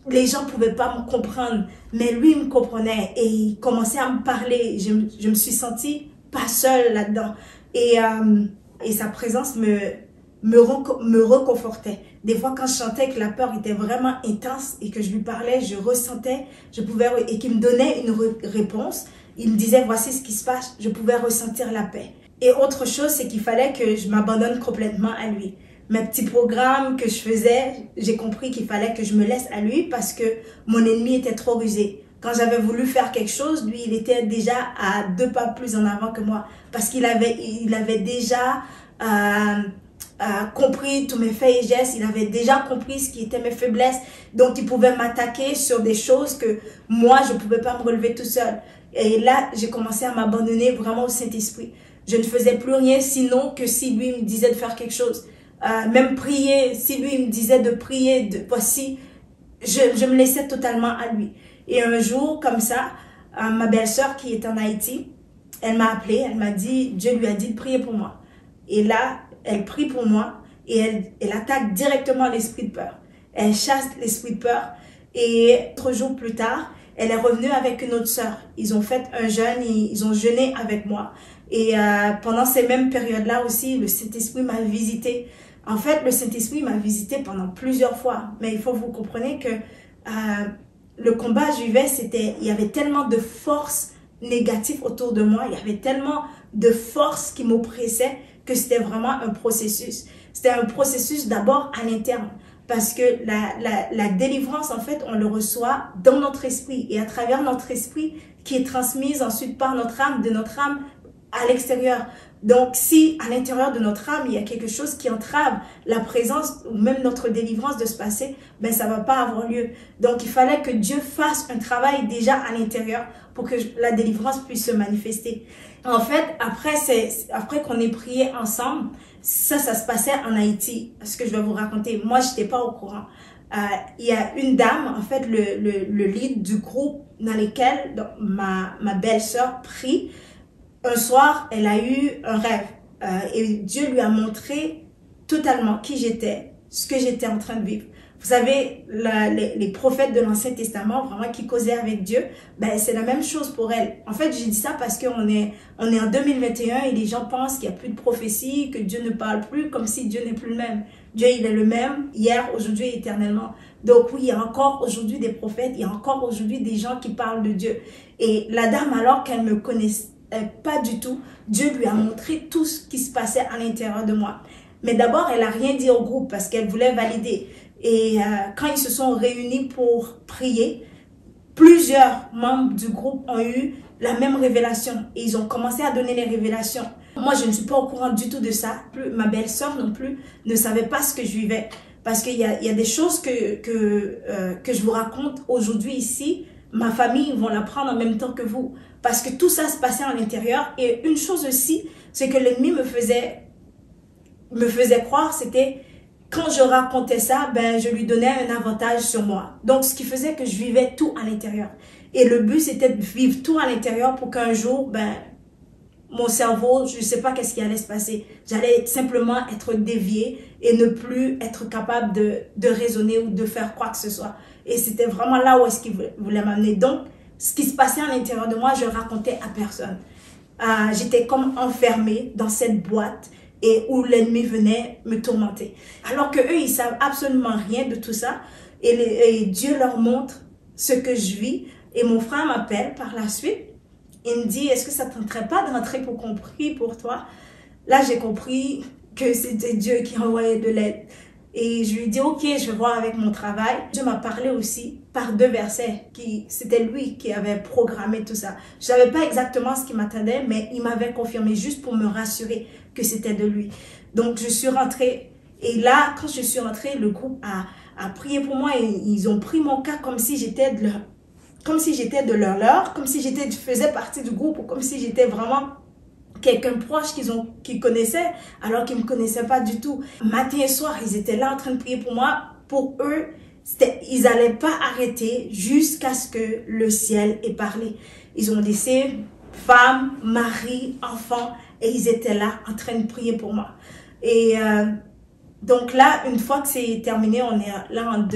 les gens ne pouvaient pas me comprendre, mais lui me comprenait et il commençait à me parler. Je me suis sentie pas seule là-dedans. Et sa présence me reconfortait. Des fois, quand je sentais que la peur était vraiment intense et que je lui parlais, je ressentais, et qu'il me donnait une réponse, il me disait, voici ce qui se passe, je pouvais ressentir la paix. Et autre chose, c'est qu'il fallait que je m'abandonne complètement à lui. Mes petits programmes que je faisais, j'ai compris qu'il fallait que je me laisse à lui parce que mon ennemi était trop rusé. Quand j'avais voulu faire quelque chose, lui, il était déjà à 2 pas plus en avant que moi parce qu'il avait déjà compris tous mes faits et gestes, il avait déjà compris ce qui était mes faiblesses, donc il pouvait m'attaquer sur des choses que moi, je ne pouvais pas me relever tout seul. Et là, j'ai commencé à m'abandonner vraiment au Saint-Esprit. Je ne faisais plus rien sinon que si lui me disait de faire quelque chose. Même prier, si lui me disait de prier, voici, je me laissais totalement à lui. Et un jour, comme ça, ma belle-sœur qui est en Haïti, elle m'a appelée, elle m'a dit, Dieu lui a dit de prier pour moi. Et là, elle prie pour moi et elle attaque directement l'esprit de peur. Elle chasse l'esprit de peur et 3 jours plus tard, elle est revenue avec une autre sœur. Ils ont fait un jeûne, ils ont jeûné avec moi. Et pendant ces mêmes périodes-là aussi, le Saint-Esprit m'a visité. En fait, le Saint-Esprit m'a visité pendant plusieurs fois. Mais il faut que vous compreniez que le combat que je vivais, il y avait tellement de forces négatives autour de moi. Il y avait tellement de forces qui m'oppressaient que c'était vraiment un processus. C'était un processus d'abord à l'interne. Parce que la délivrance, en fait, on le reçoit dans notre esprit. Et à travers notre esprit, qui est transmise ensuite par notre âme, de notre âme à l'extérieur. Donc, si à l'intérieur de notre âme, il y a quelque chose qui entrave la présence ou même notre délivrance de se passer, ben ça ne va pas avoir lieu. Donc, il fallait que Dieu fasse un travail déjà à l'intérieur pour que la délivrance puisse se manifester. En fait, après qu'on ait prié ensemble, ça se passait en Haïti, ce que je vais vous raconter. Moi, je n'étais pas au courant. Il y a une dame, en fait, le lead du groupe dans lequel ma belle-sœur prie. Un soir, elle a eu un rêve et Dieu lui a montré totalement qui j'étais, ce que j'étais en train de vivre. Vous savez, les prophètes de l'Ancien Testament, vraiment qui causaient avec Dieu, ben c'est la même chose pour elle. En fait, j'ai dit ça parce qu'on est en 2021 et les gens pensent qu'il n'y a plus de prophétie, que Dieu ne parle plus, comme si Dieu n'est plus le même. Dieu, il est le même, hier, aujourd'hui et éternellement. Donc oui, il y a encore aujourd'hui des prophètes, il y a encore aujourd'hui des gens qui parlent de Dieu. Et la dame, alors qu'elle me connaissait pas du tout, Dieu lui a montré tout ce qui se passait à l'intérieur de moi. Mais d'abord, elle n'a rien dit au groupe parce qu'elle voulait valider. Et quand ils se sont réunis pour prier, plusieurs membres du groupe ont eu la même révélation. Et ils ont commencé à donner les révélations. Moi, je ne suis pas au courant du tout de ça. Ma belle-sœur non plus ne savait pas ce que je vivais. Parce qu'il y a des choses que je vous raconte aujourd'hui ici, ma famille vont l'apprendre en même temps que vous. Parce que tout ça se passait à l'intérieur. Et une chose aussi, c'est que l'ennemi me faisait croire, c'était quand je racontais ça, ben je lui donnais un avantage sur moi. Donc ce qui faisait que je vivais tout à l'intérieur. Et le but c'était de vivre tout à l'intérieur pour qu'un jour, ben mon cerveau, je ne sais pas qu'est-ce qui allait se passer. J'allais simplement être déviée et ne plus être capable de raisonner ou de faire quoi que ce soit. Et c'était vraiment là où est-ce qu'il voulait m'amener. Donc, ce qui se passait à l'intérieur de moi, je ne racontais à personne. J'étais comme enfermée dans cette boîte et où l'ennemi venait me tourmenter. Alors que eux, ils savent absolument rien de tout ça. Et Dieu leur montre ce que je vis. Et mon frère m'appelle par la suite. Il me dit, est-ce que ça ne tenterait pas de rentrer pour qu'on prie pour toi? Là, j'ai compris que c'était Dieu qui envoyait de l'aide. Et je lui ai dit, ok, je vais voir avec mon travail. Dieu m'a parlé aussi par 2 versets. C'était lui qui avait programmé tout ça. Je ne savais pas exactement ce qui m'attendait, mais il m'avait confirmé juste pour me rassurer que c'était de lui. Donc, je suis rentrée. Et là, quand je suis rentrée, le groupe a prié pour moi et ils ont pris mon cas comme si j'étais de leur... Comme si j'étais de leur, comme si je faisais partie du groupe, ou comme si j'étais vraiment quelqu'un proche qu'ils connaissaient, alors qu'ils ne me connaissaient pas du tout. Matin et soir, ils étaient là en train de prier pour moi. Pour eux, ils n'allaient pas arrêter jusqu'à ce que le ciel ait parlé. Ils ont laissé femmes, maris, enfants, et ils étaient là en train de prier pour moi. Et donc là, une fois que c'est terminé, on est là en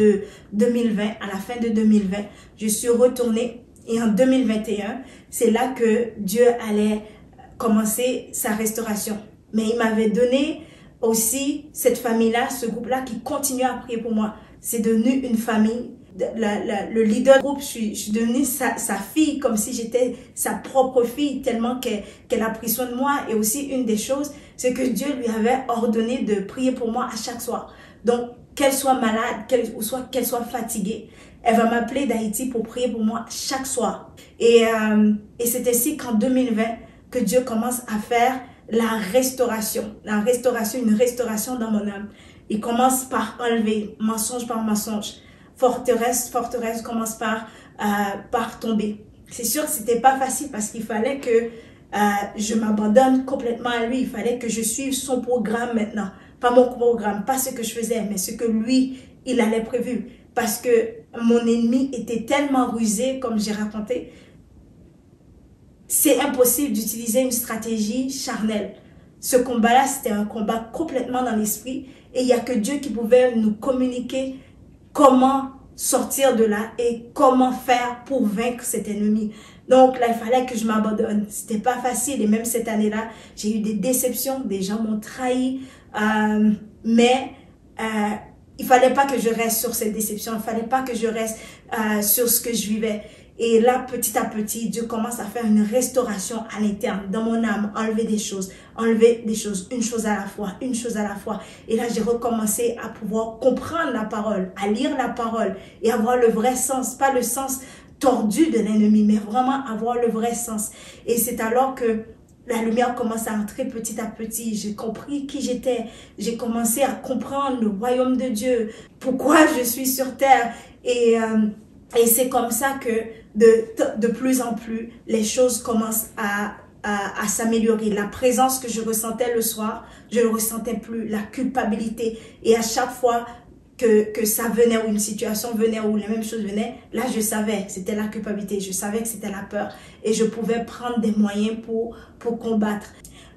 2020, à la fin de 2020, je suis retournée et en 2021, c'est là que Dieu allait commencer sa restauration. Mais il m'avait donné aussi cette famille-là, ce groupe-là qui continue à prier pour moi. C'est devenu une famille. Le leader du groupe, je suis devenue sa fille, comme si j'étais sa propre fille, tellement qu'elle a pris soin de moi. Et aussi, une des choses, c'est que Dieu lui avait ordonné de prier pour moi à chaque soir. Donc, qu'elle soit malade, qu'elle soit fatiguée, elle va m'appeler d'Haïti pour prier pour moi chaque soir. Et c'est ainsi qu'en 2020, que Dieu commence à faire la restauration, une restauration dans mon âme. Il commence par enlever, mensonge par mensonge. Forteresse commence par tomber. C'est sûr que c'était pas facile parce qu'il fallait que je m'abandonne complètement à lui. Il fallait que je suive son programme maintenant. Pas mon programme, pas ce que je faisais, mais ce que lui, il avait prévu. Parce que mon ennemi était tellement rusé, comme j'ai raconté, c'est impossible d'utiliser une stratégie charnelle. Ce combat-là, c'était un combat complètement dans l'esprit. Et il n'y a que Dieu qui pouvait nous communiquer comment sortir de là et comment faire pour vaincre cet ennemi. Donc là, il fallait que je m'abandonne. C'était pas facile. Et même cette année-là, j'ai eu des déceptions. Des gens m'ont trahi. Mais il fallait pas que je reste sur cette déception. Il fallait pas que je reste sur ce que je vivais. Et là, petit à petit, Dieu commence à faire une restauration à l'interne, dans mon âme, enlever des choses, une chose à la fois, une chose à la fois. Et là, j'ai recommencé à pouvoir comprendre la parole, à lire la parole et avoir le vrai sens, pas le sens tordu de l'ennemi, mais vraiment avoir le vrai sens. Et c'est alors que la lumière commence à entrer petit à petit. J'ai compris qui j'étais. J'ai commencé à comprendre le royaume de Dieu, pourquoi je suis sur terre. Et c'est comme ça que de plus en plus, les choses commencent à s'améliorer. La présence que je ressentais le soir, je ne ressentais plus. La culpabilité. Et à chaque fois que ça venait, ou une situation venait, ou les mêmes choses venaient, là je savais, c'était la culpabilité. Je savais que c'était la peur. Et je pouvais prendre des moyens pour combattre.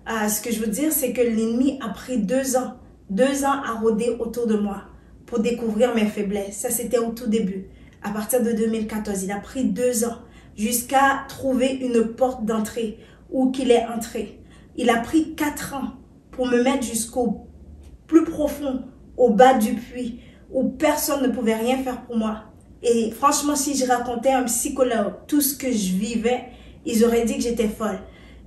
Ce que je veux dire, c'est que l'ennemi a pris 2 ans. 2 ans à rôder autour de moi pour découvrir mes faiblesses. Ça, c'était au tout début. À partir de 2014, il a pris 2 ans jusqu'à trouver une porte d'entrée où qu'il est entré. Il a pris 4 ans pour me mettre jusqu'au plus profond, au bas du puits, où personne ne pouvait rien faire pour moi. Et franchement, si je racontais à un psychologue tout ce que je vivais, ils auraient dit que j'étais folle.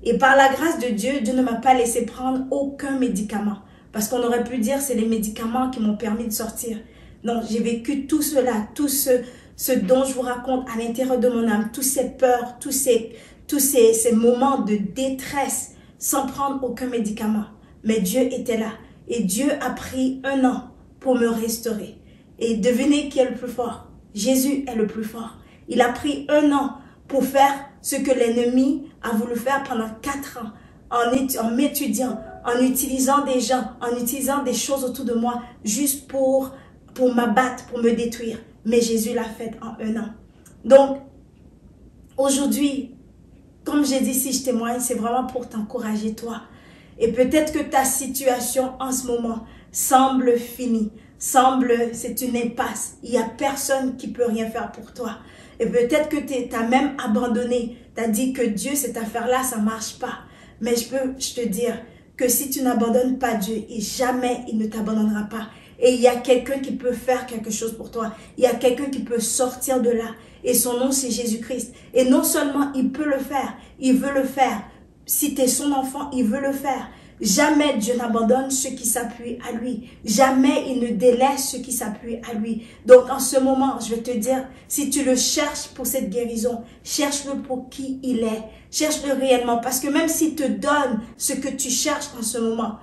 Et par la grâce de Dieu, Dieu ne m'a pas laissé prendre aucun médicament. Parce qu'on aurait pu dire que c'est les médicaments qui m'ont permis de sortir. Non, j'ai vécu tout cela, tout ce dont je vous raconte à l'intérieur de mon âme, toutes ces peurs, tous ces moments de détresse sans prendre aucun médicament. Mais Dieu était là. Et Dieu a pris 1 an pour me restaurer. Et devinez qui est le plus fort? Jésus est le plus fort. Il a pris 1 an pour faire ce que l'ennemi a voulu faire pendant 4 ans, en m'étudiant, en utilisant des gens, en utilisant des choses autour de moi, juste pour m'abattre, pour me détruire. Mais Jésus l'a fait en 1 an. Donc, aujourd'hui, comme j'ai dit, si je témoigne, c'est vraiment pour t'encourager toi. Et peut-être que ta situation en ce moment semble finie, c'est une impasse. Il n'y a personne qui peut rien faire pour toi. Et peut-être que tu as même abandonné. Tu as dit que Dieu, cette affaire-là, ça ne marche pas. Mais je peux te dire que si tu n'abandonnes pas Dieu, et jamais il ne t'abandonnera pas. Et il y a quelqu'un qui peut faire quelque chose pour toi. Il y a quelqu'un qui peut sortir de là. Et son nom, c'est Jésus-Christ. Et non seulement il peut le faire, il veut le faire. Si tu es son enfant, il veut le faire. Jamais Dieu n'abandonne ceux qui s'appuient à lui. Jamais il ne délaisse ceux qui s'appuient à lui. Donc en ce moment, je vais te dire, si tu le cherches pour cette guérison, cherche-le pour qui il est. Cherche-le réellement. Parce que même s'il te donne ce que tu cherches en ce moment,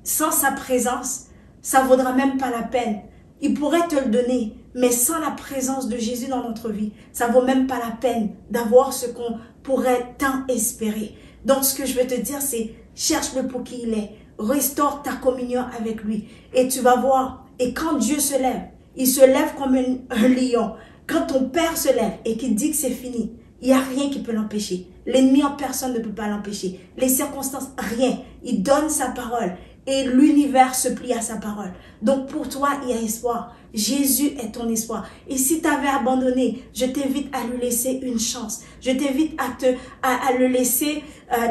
sans sa présence, ça ne vaudra même pas la peine. Il pourrait te le donner, mais sans la présence de Jésus dans notre vie, ça ne vaut même pas la peine d'avoir ce qu'on pourrait tant espérer. Donc ce que je veux te dire, c'est cherche-le pour qui il est. Restaure ta communion avec lui. Et tu vas voir. Et quand Dieu se lève, il se lève comme un lion. Quand ton Père se lève et qu'il dit que c'est fini, il n'y a rien qui peut l'empêcher. L'ennemi en personne ne peut pas l'empêcher. Les circonstances, rien. Il donne sa parole. Et l'univers se plie à sa parole. Donc pour toi, il y a espoir. Jésus est ton espoir. Et si tu avais abandonné, je t'invite à lui laisser une chance. Je t'invite à le laisser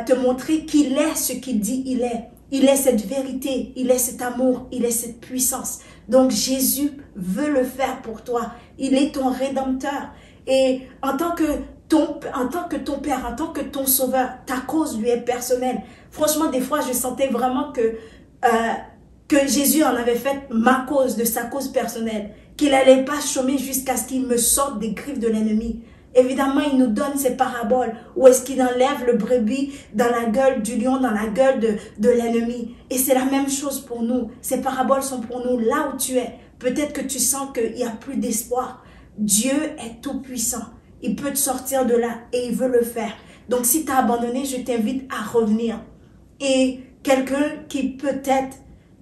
te montrer qu'il est ce qu'il dit il est. Il est cette vérité, il est cet amour, il est cette puissance. Donc Jésus veut le faire pour toi. Il est ton rédempteur. Et en tant que ton Père, en tant que ton sauveur, ta cause lui est personnelle. Franchement, des fois, je sentais vraiment que Jésus en avait fait ma cause, de sa cause personnelle. Qu'il n'allait pas chômer jusqu'à ce qu'il me sorte des griffes de l'ennemi. Évidemment, il nous donne ces paraboles où est-ce qu'il enlève le brebis dans la gueule du lion, dans la gueule de l'ennemi. Et c'est la même chose pour nous. Ces paraboles sont pour nous là où tu es. Peut-être que tu sens qu'il n'y a plus d'espoir. Dieu est tout puissant. Il peut te sortir de là et il veut le faire. Donc si tu as abandonné, je t'invite à revenir. Et quelqu'un qui peut-être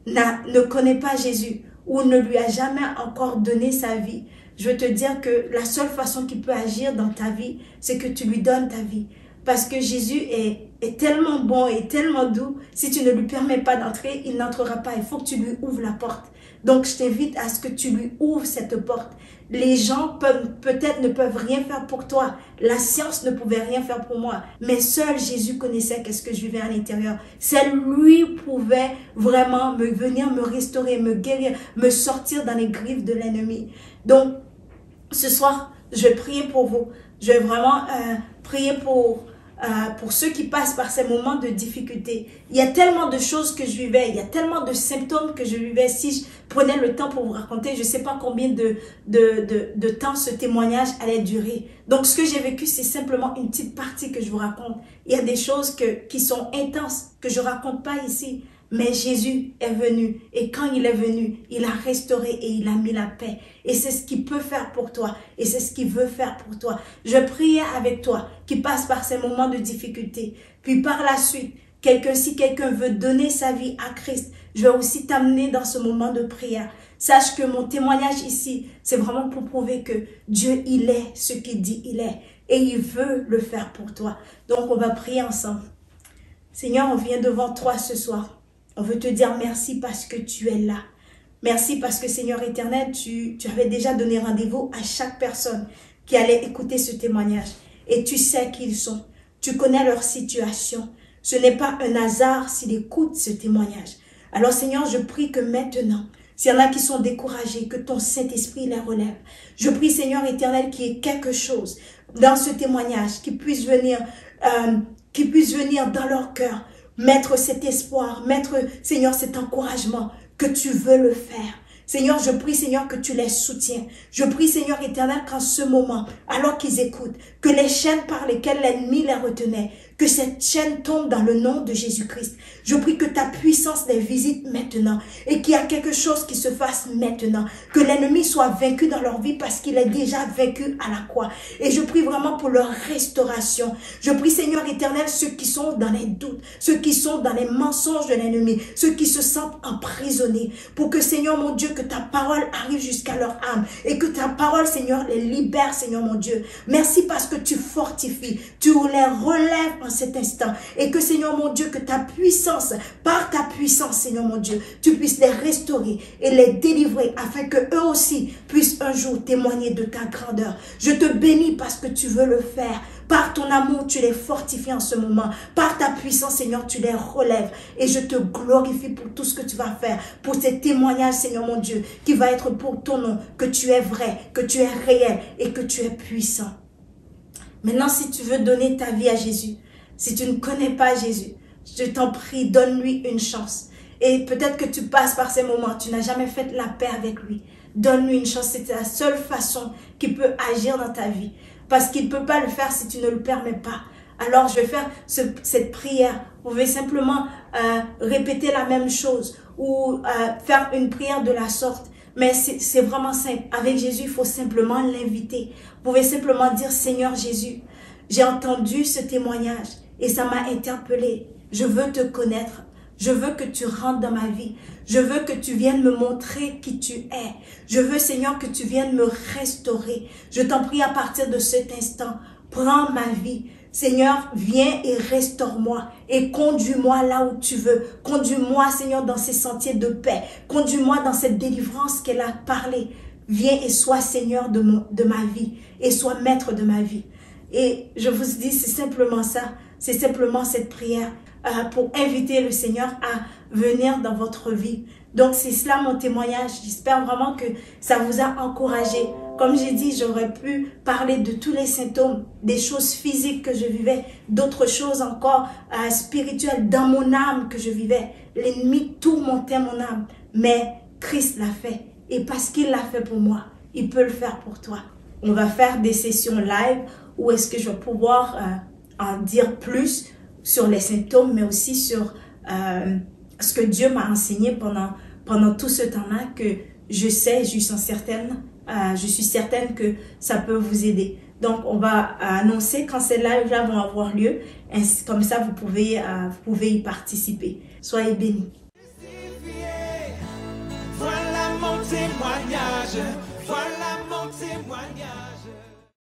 ne connaît pas Jésus ou ne lui a jamais encore donné sa vie, je veux te dire que la seule façon qu'il peut agir dans ta vie, c'est que tu lui donnes ta vie. Parce que Jésus est tellement bon et tellement doux, si tu ne lui permets pas d'entrer, il n'entrera pas. Il faut que tu lui ouvres la porte. Donc je t'invite à ce que tu lui ouvres cette porte. Les gens peut-être ne peuvent rien faire pour toi. La science ne pouvait rien faire pour moi. Mais seul Jésus connaissait qu'est-ce que je vivais à l'intérieur. Seul lui pouvait vraiment venir me restaurer, me guérir, me sortir dans les griffes de l'ennemi. Donc, ce soir, je vais prier pour vous. Je vais vraiment prier pour ceux qui passent par ces moments de difficulté. Il y a tellement de choses que je vivais, il y a tellement de symptômes que je vivais. Si je prenais le temps pour vous raconter, je ne sais pas combien de temps ce témoignage allait durer. Donc, ce que j'ai vécu, c'est simplement une petite partie que je vous raconte. Il y a des choses qui sont intenses, que je ne raconte pas ici. Mais Jésus est venu et quand il est venu, il a restauré et il a mis la paix. Et c'est ce qu'il peut faire pour toi et c'est ce qu'il veut faire pour toi. Je prie avec toi qui passe par ces moments de difficulté. Puis par la suite, si quelqu'un veut donner sa vie à Christ, je vais aussi t'amener dans ce moment de prière. Sache que mon témoignage ici, c'est vraiment pour prouver que Dieu, il est ce qu'il dit il est. Et il veut le faire pour toi. Donc on va prier ensemble. Seigneur, on vient devant toi ce soir. On veut te dire merci parce que tu es là. Merci parce que Seigneur éternel, tu avais déjà donné rendez-vous à chaque personne qui allait écouter ce témoignage. Et tu sais qui ils sont. Tu connais leur situation. Ce n'est pas un hasard s'ils écoutent ce témoignage. Alors Seigneur, je prie que maintenant, s'il y en a qui sont découragés, que ton Saint-Esprit les relève. Je prie Seigneur éternel qu'il y ait quelque chose dans ce témoignage qui puisse venir dans leur cœur. Mettre cet espoir, mettre, Seigneur, cet encouragement que tu veux le faire. Seigneur, je prie, Seigneur, que tu les soutiens. Je prie, Seigneur éternel, qu'en ce moment, alors qu'ils écoutent, que les chaînes par lesquelles l'ennemi les retenait, Que cette chaîne tombe dans le nom de Jésus-Christ. Je prie que ta puissance les visite maintenant et qu'il y a quelque chose qui se fasse maintenant. Que l'ennemi soit vaincu dans leur vie parce qu'il est déjà vaincu à la croix. Et je prie vraiment pour leur restauration. Je prie, Seigneur éternel, ceux qui sont dans les doutes, ceux qui sont dans les mensonges de l'ennemi, ceux qui se sentent emprisonnés, pour que, Seigneur mon Dieu, que ta parole arrive jusqu'à leur âme et que ta parole, Seigneur, les libère, Seigneur mon Dieu. Merci parce que tu fortifies, tu les relèves en cet instant et que, Seigneur mon Dieu, que ta puissance, par ta puissance, Seigneur mon Dieu, tu puisses les restaurer et les délivrer afin que eux aussi puissent un jour témoigner de ta grandeur. Je te bénis parce que tu veux le faire. Par ton amour, tu les fortifies en ce moment. Par ta puissance, Seigneur, tu les relèves. Et je te glorifie pour tout ce que tu vas faire. Pour ces témoignages, Seigneur mon Dieu, qui va être pour ton nom. Que tu es vrai, que tu es réel et que tu es puissant. Maintenant, si tu veux donner ta vie à Jésus, si tu ne connais pas Jésus, je t'en prie, donne-lui une chance. Et peut-être que tu passes par ces moments, tu n'as jamais fait la paix avec lui. Donne-lui une chance, c'est la seule façon qu'il peut agir dans ta vie. Parce qu'il ne peut pas le faire si tu ne le permets pas. Alors, je vais faire cette prière. Vous pouvez simplement répéter la même chose ou faire une prière de la sorte. Mais c'est vraiment simple. Avec Jésus, il faut simplement l'inviter. Vous pouvez simplement dire, Seigneur Jésus, j'ai entendu ce témoignage et ça m'a interpellé. Je veux te connaître. Je veux que tu rentres dans ma vie. Je veux que tu viennes me montrer qui tu es. Je veux, Seigneur, que tu viennes me restaurer. Je t'en prie à partir de cet instant, prends ma vie. Seigneur, viens et restaure-moi et conduis-moi là où tu veux. Conduis-moi, Seigneur, dans ces sentiers de paix. Conduis-moi dans cette délivrance qu'elle a parlé. Viens et sois Seigneur de ma vie et sois maître de ma vie. Et je vous dis, c'est simplement ça. C'est simplement cette prière pour inviter le Seigneur à venir dans votre vie. Donc, c'est cela mon témoignage. J'espère vraiment que ça vous a encouragé. Comme j'ai dit, j'aurais pu parler de tous les symptômes, des choses physiques que je vivais, d'autres choses encore spirituelles dans mon âme que je vivais. L'ennemi tourmentait mon âme, mais Christ l'a fait. Et parce qu'il l'a fait pour moi, il peut le faire pour toi. On va faire des sessions live où est-ce que je vais pouvoir en dire plus sur les symptômes, mais aussi sur ce que Dieu m'a enseigné pendant tout ce temps-là, que je sais, je suis certaine que ça peut vous aider. Donc, on va annoncer quand ces lives-là vont avoir lieu. Comme ça, vous pouvez y participer. Soyez bénis. Voilà mon témoignage, voilà